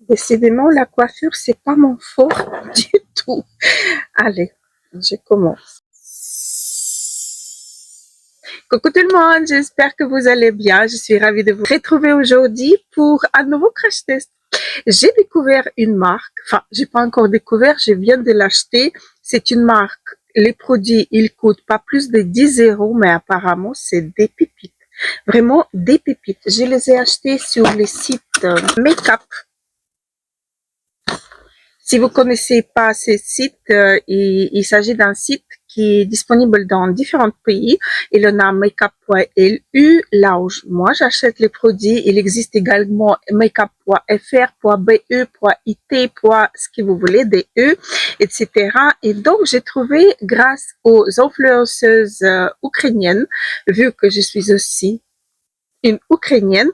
Décidément, la coiffure, c'est pas mon fort du tout. Allez, je commence. Coucou tout le monde, j'espère que vous allez bien. Je suis ravie de vous retrouver aujourd'hui pour un nouveau crash test. J'ai découvert une marque, enfin, j'ai pas encore découvert, je viens de l'acheter. C'est une marque, les produits, ils coûtent pas plus de 10 €, mais apparemment, c'est des pépites. Vraiment des pépites. Je les ai achetés sur les sites Make-up. Si vous connaissez pas ce site, il s'agit d'un site qui est disponible dans différents pays. Il en a makeup.lu, là où moi j'achète les produits. Il existe également makeup.fr, .be, .it, ce que vous voulez, DE, etc. Et donc j'ai trouvé, grâce aux influenceuses ukrainiennes, vu que je suis aussi une Ukrainienne,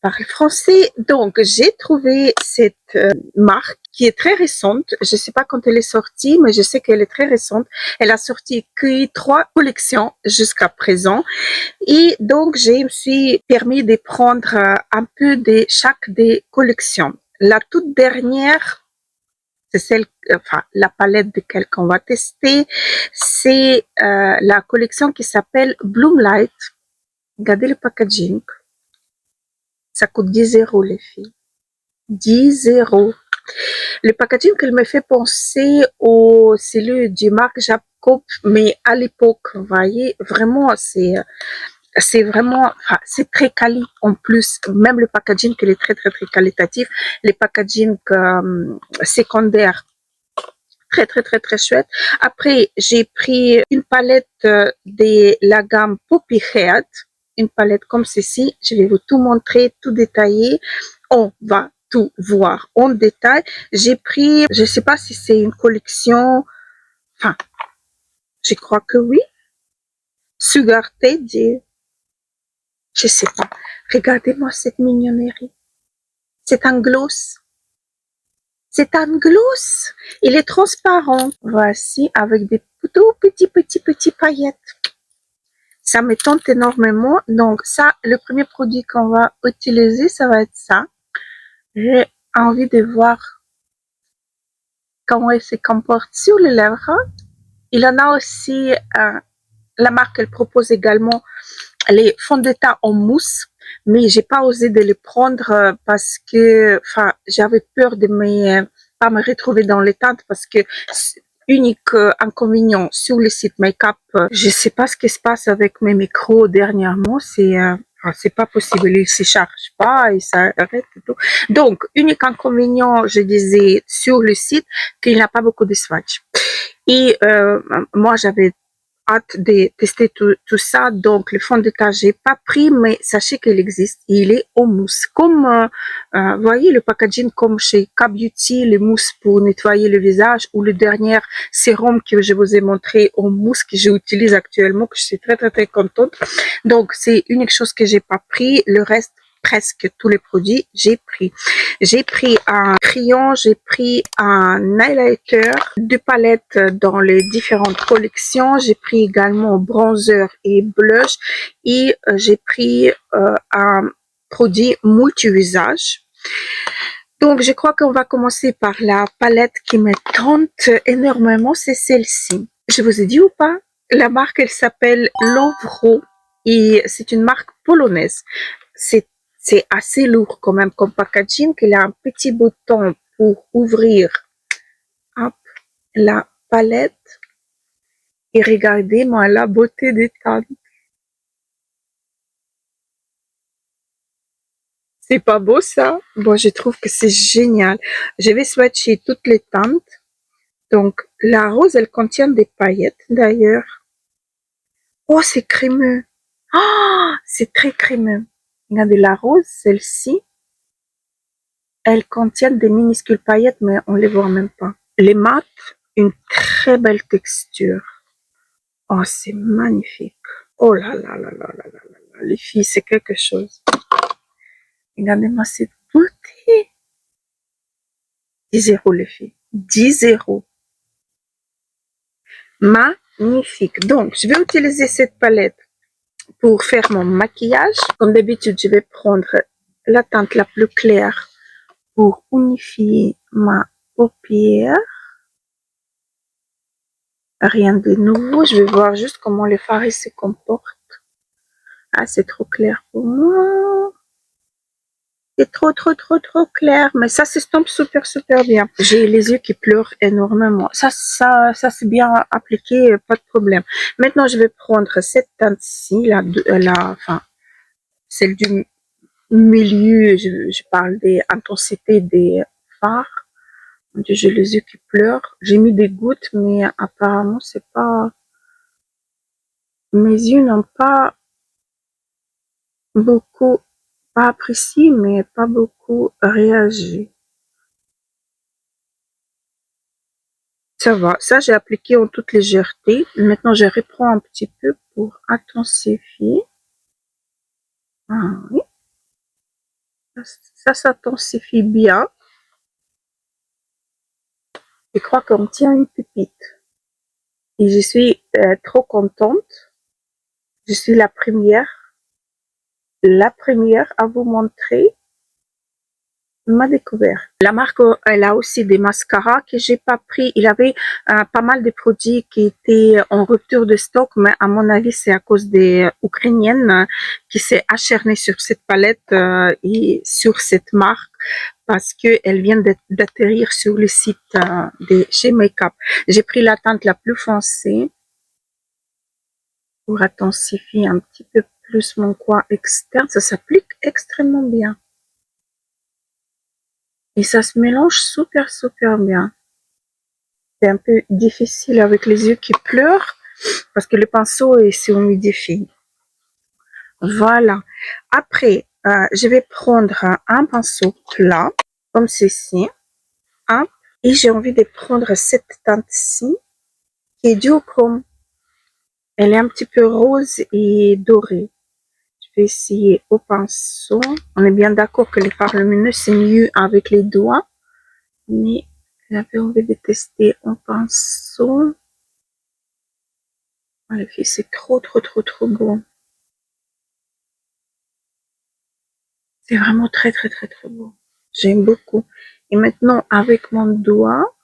parle français. Donc, j'ai trouvé cette marque qui est très récente. Je ne sais pas quand elle est sortie, mais je sais qu'elle est très récente. Elle a sorti que 3 collections jusqu'à présent. Et donc, je me suis permis de prendre un peu de chaque des collections. La toute dernière, c'est celle, enfin, la palette de celle qu'on va tester. C'est la collection qui s'appelle Bloomlight. Regardez le packaging. Ça coûte 10 € les filles. 10 €. Le packaging, il me fait penser au celui du Marc Jacob, mais à l'époque, vous voyez, vraiment, c'est vraiment, enfin, c'est très quali en plus. Même le packaging, il est très, très, très qualitatif. Les packaging secondaires, très, très, très, très chouette. Après, j'ai pris une palette de la gamme Poppy Head, une palette comme ceci. Je vais vous tout montrer, tout détailler. On va tout voir en détail. J'ai pris, je sais pas si c'est une collection, enfin, je crois que oui. Sugar Teddy, je sais pas. Regardez-moi cette mignonnerie. C'est un gloss. C'est un gloss. Il est transparent. Voici, avec des tout petits paillettes. Ça me tente énormément. Donc ça, le premier produit qu'on va utiliser, ça va être ça. J'ai envie de voir comment elle se comporte sur les lèvres. Il en a aussi, la marque, elle propose également les fonds de teint en mousse, mais j'ai pas osé de les prendre parce que, enfin, j'avais peur de pas me retrouver dans les teintes parce que unique inconvénient sur le site Make-up, je sais pas ce qui se passe avec mes micros dernièrement, c'est pas possible, ils se chargent pas et ça arrête et tout. Donc, unique inconvénient, je disais sur le site, qu'il n'y a pas beaucoup de swatch. Et moi, j'avais hâte de tester tout ça. Donc, le fond de teint, j'ai pas pris, mais sachez qu'il existe. Il est en mousse. Comme, voyez le packaging comme chez K-Beauty, les mousses pour nettoyer le visage, ou le dernier sérum que je vous ai montré en mousse que j'utilise actuellement, que je suis très, très, très contente. Donc, c'est une chose que j'ai pas pris. Le reste, presque tous les produits, j'ai pris. J'ai pris un crayon, j'ai pris un highlighter, 2 palettes dans les différentes collections. J'ai pris également bronzer et blush et j'ai pris un produit multi-visage. Donc, je crois qu'on va commencer par la palette qui me tente énormément, c'est celle-ci. Je vous ai dit ou pas? La marque, elle s'appelle Lovro et c'est une marque polonaise. C'est assez lourd quand même comme packaging. Il a un petit bouton pour ouvrir, hop, la palette. Et regardez-moi la beauté des teintes. C'est pas beau ça? Bon, je trouve que c'est génial. Je vais swatcher toutes les teintes. Donc, la rose, elle contient des paillettes d'ailleurs. Oh, c'est crémeux. Oh, c'est très crémeux. Regardez la rose, celle-ci. Elle contient des minuscules paillettes, mais on les voit même pas. Les mat, une très belle texture. Oh, c'est magnifique. Oh là là là là là là là. Les filles, c'est quelque chose. Regardez-moi cette beauté. 10 € les filles. 10 €. Magnifique. Donc, je vais utiliser cette palette pour faire mon maquillage. Comme d'habitude, je vais prendre la teinte la plus claire pour unifier ma paupière. Rien de nouveau, je vais voir juste comment le fard se comporte. Ah, c'est trop clair pour moi. C'est trop clair, mais ça s'estompe super bien. J'ai les yeux qui pleurent énormément. Ça c'est bien appliqué, pas de problème. Maintenant, je vais prendre cette teinte-ci, enfin, celle du milieu. Je parle des intensités des fards. J'ai les yeux qui pleurent. J'ai mis des gouttes, mais apparemment, c'est pas, mes yeux n'ont pas beaucoup, pas apprécié, mais pas beaucoup réagi. Ça va, ça j'ai appliqué en toute légèreté. Maintenant, je reprends un petit peu pour intensifier. Ah oui, ça s'intensifie bien. Je crois qu'on tient une pépite. Et je suis trop contente. Je suis la première à vous montrer ma découverte. La marque, elle a aussi des mascaras que j'ai pas pris. Il y avait pas mal de produits qui étaient en rupture de stock, mais à mon avis, c'est à cause des Ukrainiennes qui s'est acharnée sur cette palette et sur cette marque parce qu'elle vient d'atterrir sur le site de chez Makeup. J'ai pris la teinte la plus foncée pour intensifier un petit peu plus mon coin externe. Ça s'applique extrêmement bien. Et ça se mélange super bien. C'est un peu difficile avec les yeux qui pleurent parce que le pinceau s'est humidifie. Voilà. Après, je vais prendre un pinceau plat comme ceci. Hein, et j'ai envie de prendre cette teinte-ci qui est duochrome. Elle est un petit peu rose et dorée. Je vais essayer au pinceau. On est bien d'accord que les fards lumineux, c'est mieux avec les doigts. Mais j'avais envie de tester en pinceau. Oh, les filles, c'est trop beau. C'est vraiment très beau. J'aime beaucoup. Et maintenant, avec mon doigt,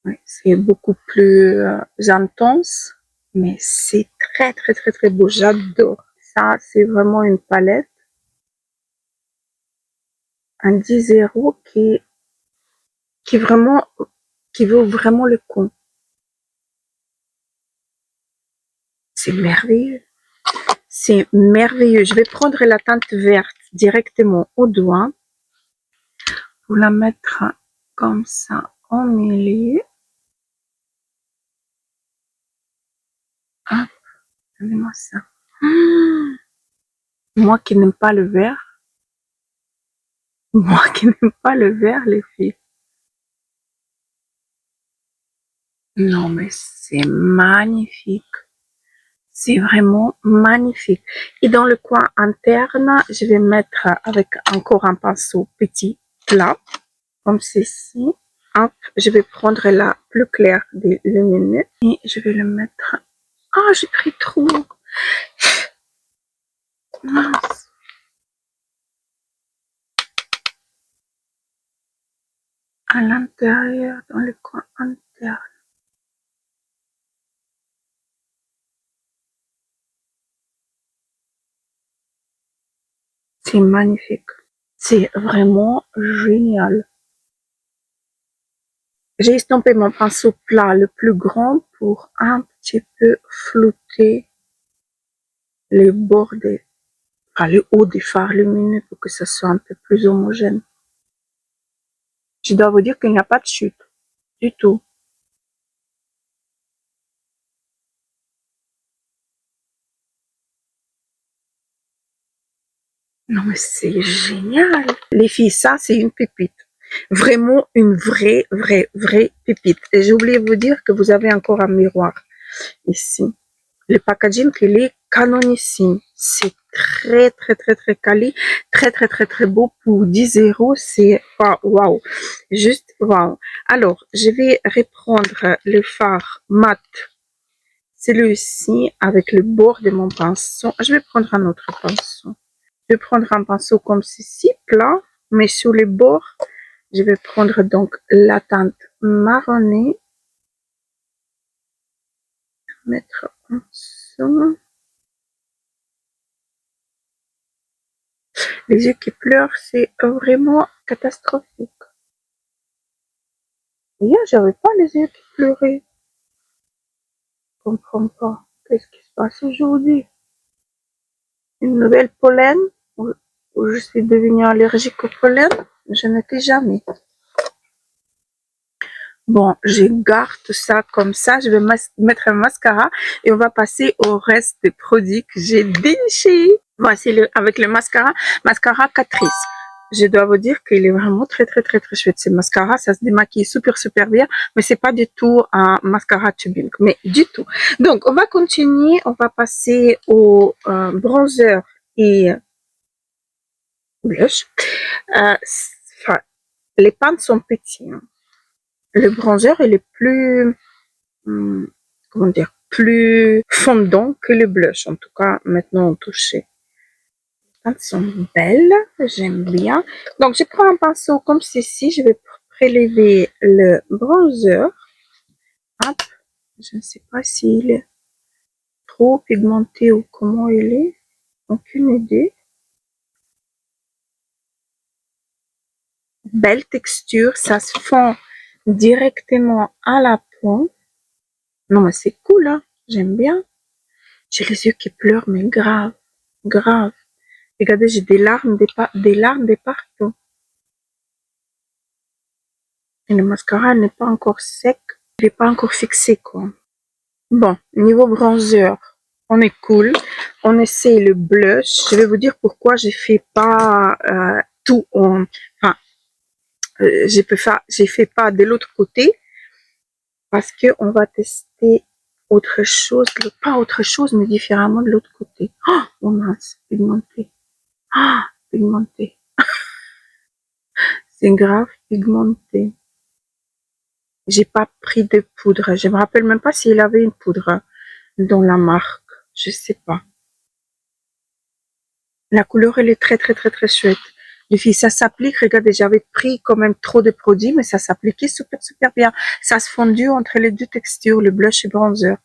ouais, c'est beaucoup plus intense, mais c'est très beau. J'adore. Ça, c'est vraiment une palette. Un 10 € qui vraiment, qui vaut vraiment le coup. C'est merveilleux. C'est merveilleux. Je vais prendre la teinte verte directement au doigt pour la mettre comme ça en milieu. Hop, regardez-moi ça. Moi qui n'aime pas le vert. Moi qui n'aime pas le vert, les filles. Non, mais c'est magnifique. C'est vraiment magnifique. Et dans le coin interne, je vais mettre avec encore un pinceau petit plat, comme ceci. Hop, je vais prendre la plus claire des lumineux et je vais le mettre. Ah, j'ai pris trop. Mince. À l'intérieur, dans le coin interne. C'est magnifique. C'est vraiment génial. J'ai estampé mon pinceau plat le plus grand pour un petit peu flouter les bords enfin le haut des fards lumineux pour que ça soit un peu plus homogène. Je dois vous dire qu'il n'y a pas de chute du tout. Non mais c'est génial. Les filles, ça c'est une pépite. Vraiment une vraie pépite. Et j'ai oublié de vous dire que vous avez encore un miroir ici. Le packaging, il est canonissime. C'est très quali, très beau pour 10 €. C'est waouh, juste waouh. Alors, je vais reprendre le fard mat celui-ci avec le bord de mon pinceau. Je vais prendre un autre pinceau. Je vais prendre un pinceau comme ceci, plat, mais sur les bords, je vais prendre donc la teinte marronnée. Mettre en dessous. Les yeux qui pleurent, c'est vraiment catastrophique. Hier, j'avais pas les yeux qui pleuraient. Je comprends pas. Qu'est-ce qui se passe aujourd'hui? Une nouvelle pollen où je suis devenue allergique au pollen? Je n'étais jamais. Bon, je garde ça comme ça. Je vais mettre un mascara et on va passer au reste des produits que j'ai dénichés. Voici avec le mascara Catrice. Je dois vous dire qu'il est vraiment très chouette. Ce mascara, ça se démaquille super bien, mais c'est pas du tout un mascara tubing, mais du tout. Donc, on va continuer. On va passer au bronzer et blush. Enfin, les pentes sont petites. Hein. Le bronzer, il est plus, comment dire, plus fondant que le blush. En tout cas, maintenant au toucher. Les pentes sont belles, j'aime bien. Donc, je prends un pinceau comme ceci. Je vais prélever le bronzer. Hop. Je ne sais pas s'il est trop pigmenté ou comment il est. Aucune idée. Belle texture, ça se fond directement à la peau. Non, mais c'est cool, hein. J'aime bien. J'ai les yeux qui pleurent, mais grave. Regardez, j'ai des larmes de partout. Et le mascara n'est pas encore sec. Il n'est pas encore fixé, quoi. Bon, niveau bronzer, on est cool. On essaie le blush. Je vais vous dire pourquoi je fais pas tout en... Enfin, j'ai fait pas de l'autre côté. Parce que on va tester autre chose. Pas autre chose, mais différemment de l'autre côté. Oh mince, pigmenté. Pigmenté. C'est grave pigmenté. J'ai pas pris de poudre. Je me rappelle même pas s'il avait une poudre dans la marque. Je sais pas. La couleur, elle est très chouette. Les filles, ça s'applique. Regardez, j'avais pris quand même trop de produits, mais ça s'appliquait super bien. Ça se fondue entre les deux textures, le blush et bronzer.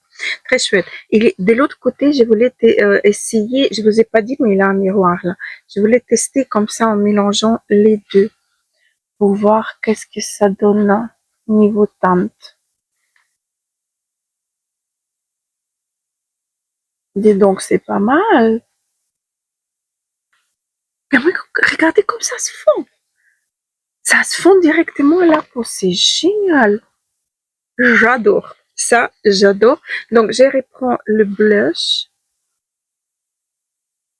Très chouette. Et de l'autre côté, je voulais essayer, je vous ai pas dit, mais il a un miroir là. Je voulais tester comme ça en mélangeant les deux pour voir qu'est-ce que ça donne niveau teinte. Dis donc, c'est pas mal. Regardez comme ça se fond. Ça se fond directement à la peau. C'est génial. J'adore. Ça, j'adore. Donc, je reprends le blush.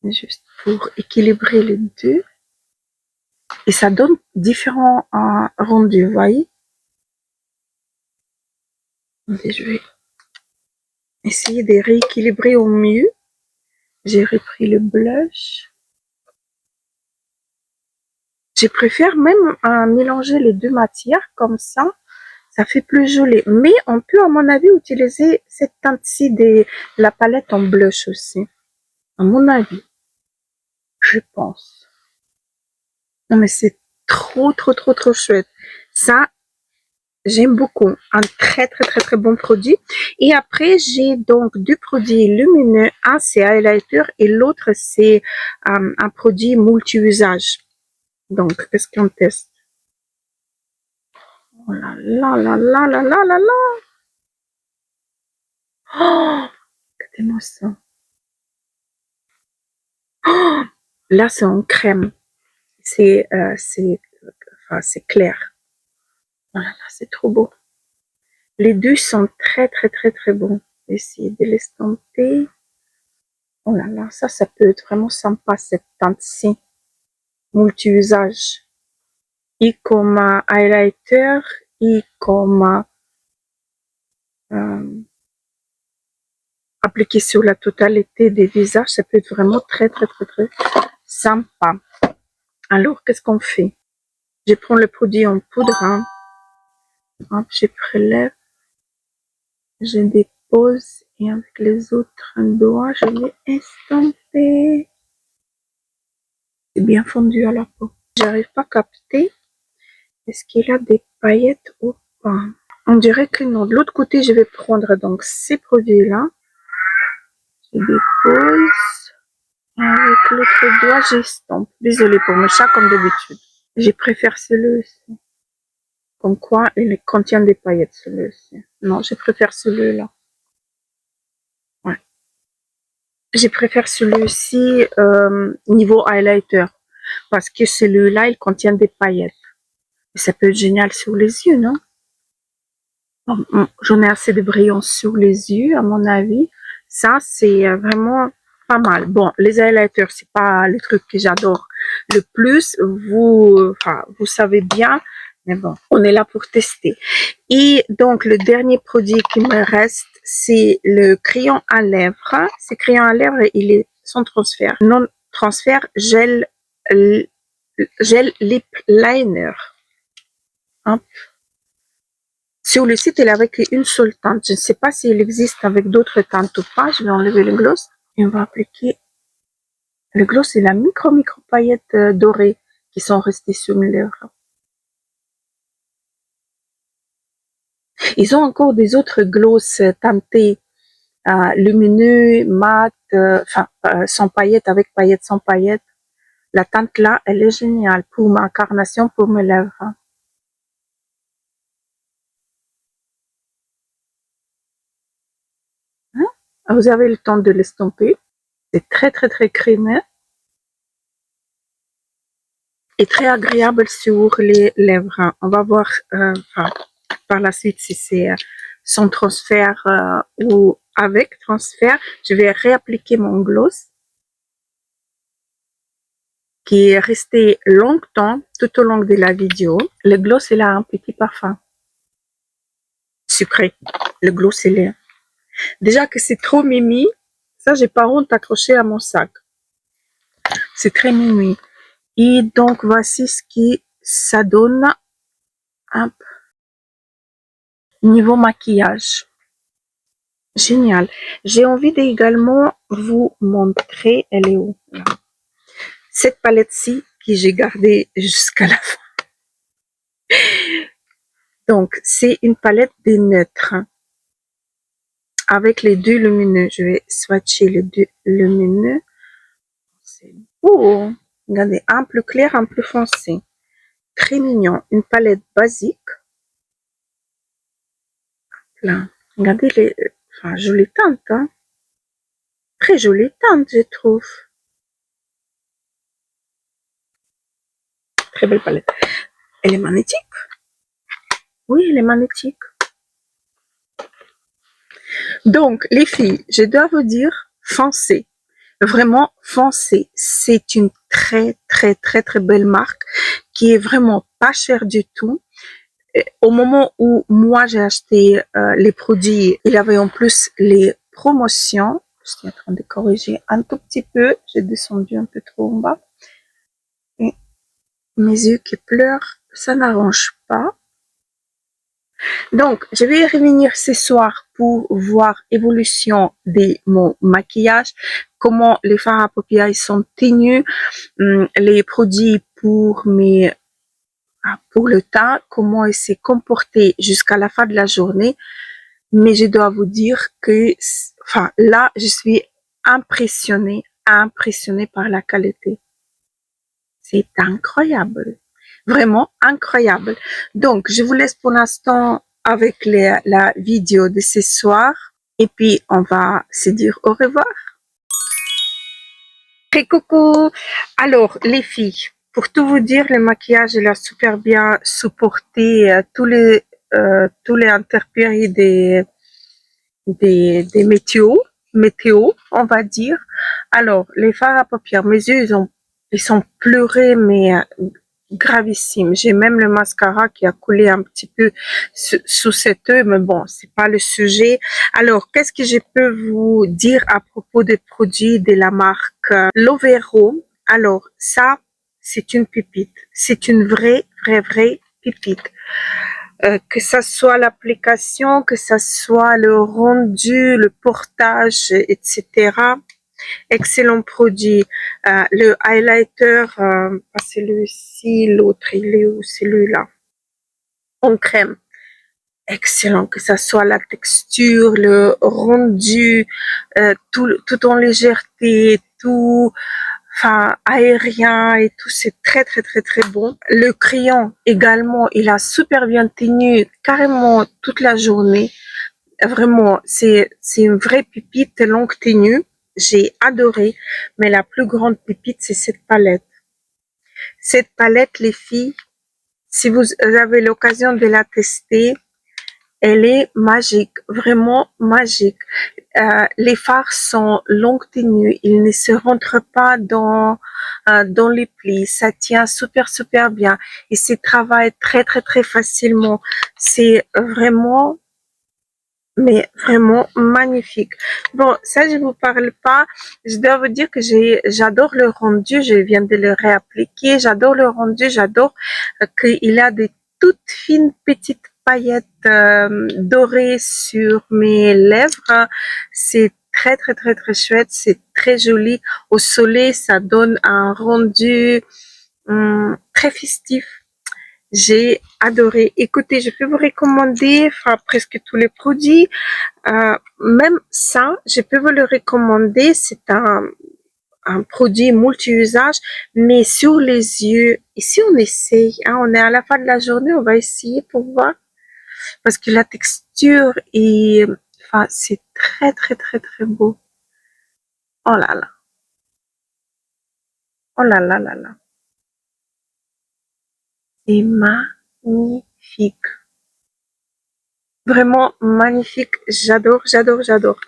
Juste pour équilibrer les deux. Et ça donne différents rendus, vous voyez. Je vais essayer de rééquilibrer au mieux. J'ai repris le blush. Je préfère même mélanger les deux matières comme ça. Ça fait plus joli. Mais on peut, à mon avis, utiliser cette teinte-ci de la palette en blush aussi. À mon avis. Je pense. Non, mais c'est trop chouette. Ça, j'aime beaucoup. Un très bon produit. Et après, j'ai donc deux produits lumineux. Un, c'est highlighter et l'autre, c'est un produit multi-usage. Donc, qu'est-ce qu'on teste? Oh là là. Oh, regardez-moi ça. Oh, là, c'est en crème. C'est clair. Oh là là, c'est trop beau. Les deux sont très bons. Essayer de l'estomper. Oh là là, ça peut être vraiment sympa, cette teinte-ci. Multi-usage. Et comme highlighter, et comme appliqué sur la totalité des visages, ça peut être vraiment très sympa. Alors, qu'est-ce qu'on fait? Je prends le produit en poudre. Hop, je prélève. Je dépose Et avec les autres doigts, je vais estomper. C'est bien fondu à la peau. J'arrive pas à capter. Est-ce qu'il y a des paillettes ou pas? On dirait que non. De l'autre côté, je vais prendre donc ces produits-là. Je dépose. Avec l'autre doigt, j'estompe. Désolée pour mes chats comme d'habitude. Je préfère celui-ci. Comme quoi, il contient des paillettes, celui-ci. Non, je préfère celui-là. Ouais. Je préfère celui-ci niveau highlighter. Parce que celui-là, il contient des paillettes. Et ça peut être génial sur les yeux, non? J'en ai assez de brillants sur les yeux, à mon avis. Ça, c'est vraiment pas mal. Bon, les highlighters, c'est pas le truc que j'adore le plus. Vous savez bien. Mais bon, on est là pour tester. Et donc, le dernier produit qui me reste, c'est le crayon à lèvres. Ce crayon à lèvres, il est sans transfert. Non transfert, gel lip liner. Hop. Sur le site, il est avec une seule teinte. Je ne sais pas s'il existe avec d'autres teintes ou pas. Je vais enlever le gloss. Et on va appliquer le gloss et la micro paillettes dorées qui sont restées sur mes lèvres. Ils ont encore des autres gloss teintés lumineux, mat, sans paillettes, avec paillettes, sans paillettes. La teinte là, elle est géniale pour ma carnation, pour mes lèvres. Vous avez le temps de l'estomper. C'est très très très crémeux et très agréable sur les lèvres. On va voir par la suite si c'est sans transfert ou avec transfert. Je vais réappliquer mon gloss qui est resté longtemps tout au long de la vidéo. Le gloss, il a un petit parfum sucré. Le gloss, il est... Déjà que c'est trop mimi, ça, j'ai pas honte accroché à mon sac. C'est très mimi. Et donc, voici ce qui ça donne un niveau maquillage. Génial. J'ai envie d'également vous montrer, elle est où? Cette palette-ci que j'ai gardée jusqu'à la fin. Donc, c'est une palette des neutres avec les deux lumineux. Je vais swatcher les deux lumineux. C'est beau. Regardez, un plus clair, un plus foncé. Très mignon. Une palette basique. Là. Regardez les... Enfin, jolie teinte, hein. Très jolie teinte, je trouve. Très belle palette. Elle est magnétique. Oui, elle est magnétique. Donc, les filles, je dois vous dire, foncez. Vraiment, foncez. C'est une très, très, très, très belle marque qui est vraiment pas chère du tout. Au moment où moi j'ai acheté les produits, il y avait en plus les promotions. Je suis en train de corriger un tout petit peu. J'ai descendu un peu trop en bas. Et mes yeux qui pleurent, ça n'arrange pas. Donc, je vais revenir ce soir pour voir l'évolution de mon maquillage, comment les fards à paupières sont tenus, les produits pour le teint, comment il s'est comporté jusqu'à la fin de la journée. Mais je dois vous dire que, là, je suis impressionnée par la qualité. C'est incroyable. Vraiment incroyable. Donc, je vous laisse pour l'instant avec la vidéo de ce soir. Et puis, on va se dire au revoir. Et coucou. Alors, les filles, pour tout vous dire, le maquillage, il a super bien supporté tous les intempéries des météo, on va dire. Alors, les fards à paupières, mes yeux, ils sont pleurés, mais gravissime. J'ai même le mascara qui a coulé un petit peu sous cet œil, mais bon, c'est pas le sujet. Alors, qu'est-ce que je peux vous dire à propos des produits de la marque Lovero? Alors, ça, c'est une pépite. C'est une vraie pépite. que ça soit l'application, que ça soit le rendu, le portage, etc. Excellent produit. Le highlighter, pas celui-ci, l'autre, il est où? Celui-là. En crème. Excellent, que ça soit la texture, le rendu, tout en légèreté, tout, enfin, aérien et tout, c'est très, très, très, très bon. Le crayon également, il a super bien tenu carrément toute la journée. Vraiment, c'est une vraie pépite longue tenue. J'ai adoré, mais la plus grande pépite, c'est cette palette. Cette palette, les filles, si vous avez l'occasion de la tester, elle est magique, vraiment magique. Les fards sont longue tenue, ils ne se rentrent pas dans les plis, ça tient super super bien et se travaille très très très facilement. C'est vraiment, mais vraiment magnifique. Bon, ça je vous parle pas. Je dois vous dire que j'adore le rendu. Je viens de le réappliquer. J'adore le rendu. J'adore qu'il a des toutes fines petites paillettes dorées sur mes lèvres. C'est très très très très chouette. C'est très joli. Au soleil, ça donne un rendu très festif. J'ai adoré. Écoutez, je peux vous recommander enfin, presque tous les produits. Même ça, je peux vous le recommander. C'est un produit multi-usage, mais sur les yeux. Ici, on essaye. Hein, on est à la fin de la journée, on va essayer pour voir. Parce que la texture est... Enfin, c'est très, très, très, très beau. Oh là là. Oh là là là là. C'est magnifique. Vraiment magnifique. J'adore, j'adore, j'adore.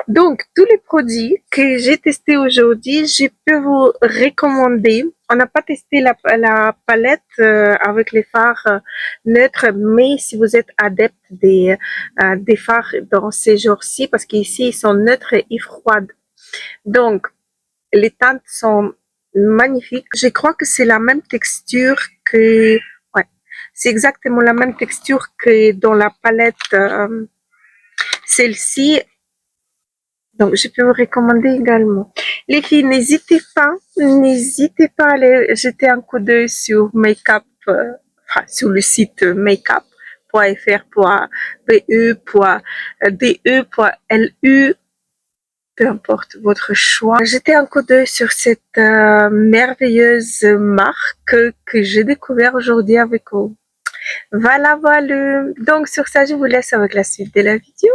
Donc, tous les produits que j'ai testés aujourd'hui, je peux vous recommander. On n'a pas testé la palette avec les fards neutres, mais si vous êtes adepte des fards dans ces jours-ci, parce qu'ici, ils sont neutres et froides. Donc, les teintes sont magnifiques. Je crois que c'est la même texture que... Ouais, c'est exactement la même texture que dans la palette. Celle-ci, donc, je peux vous recommander également. Les filles, n'hésitez pas à aller jeter un coup d'œil sur Makeup, enfin, sur le site makeup.fr.be.de.lu, peu importe votre choix. Jetez un coup d'œil sur cette merveilleuse marque que j'ai découvert aujourd'hui avec vous. Voilà, voilà. Donc, sur ça, je vous laisse avec la suite de la vidéo.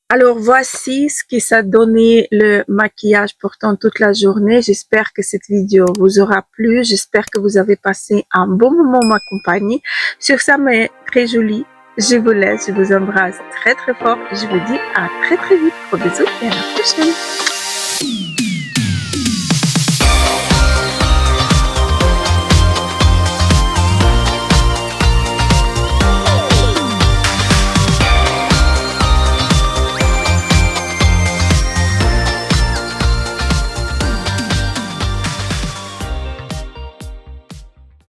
Alors voici ce qui s'est donné le maquillage pourtant toute la journée. J'espère que cette vidéo vous aura plu. J'espère que vous avez passé un bon moment en ma compagnie. Sur ça, mais très joli. Je vous laisse, je vous embrasse très très fort. Je vous dis à très très vite. Gros bisous et à la prochaine.